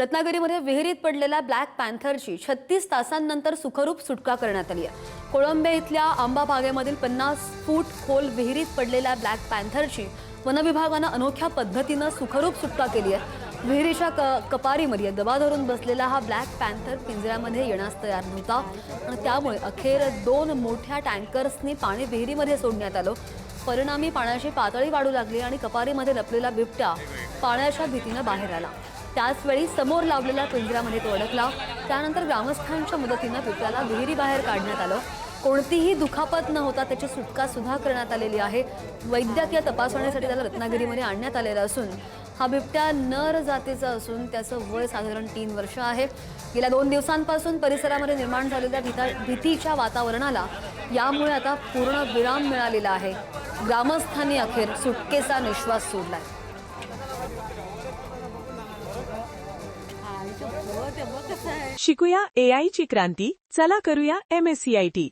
रत्नागिरीमध्ये विहिरीत पडलेल्या ब्लॅक पॅन्थरची 36 तासांनंतर सुखरूप सुटका करण्यात आली आहे। कोळंबे इथल्या आंबा बागेमधील 50 फूट खोल विहिरीत पडलेल्या ब्लॅक पॅन्थरची वनविभागानं अनोख्या पद्धतीनं सुखरूप सुटका केली आहे। विहिरीच्या कपारीमध्ये दबा धरून बसलेला हा ब्लॅक पॅन्थर पिंजऱ्यामध्ये येण्यास तयार नव्हता आणि त्यामुळे अखेर 2 मोठ्या टँकर्सनी पाणी विहिरीमध्ये सोडण्यात आलं। परिणामी पाण्याची पातळी वाढू लागली आणि कपारीमध्ये लपलेला बिबट्या पाण्याच्या भीतीने बाहेर आला। त्याचवेळी समोर लावलेल्या पिंजऱ्यामध्ये तो अडकला। त्यानंतर ग्रामस्थांच्या मदतीने बिबट्याला विहिरी बाहेर काढण्यात आलं। कोणतीही दुखापत न होता त्याची सुटका सुद्धा करण्यात आलेली आहे। वैद्यकीय तपासणीसाठी त्याला रत्नागिरीमध्ये आणण्यात आलेलं असून हा बिबट्या नर जातीचा असून त्याचं वय साधारण 3 वर्ष आहे। गेल्या 2 दिवसांपासून परिसरामध्ये निर्माण झालेल्या भीतीच्या वातावरणाला यामुळे आता पूर्ण विराम मिळालेला आहे। ग्रामस्थांनी अखेर सुटकेचा निश्वास सोडलाय। शिकूया AI ची क्रांती, चला करूया MSCIT।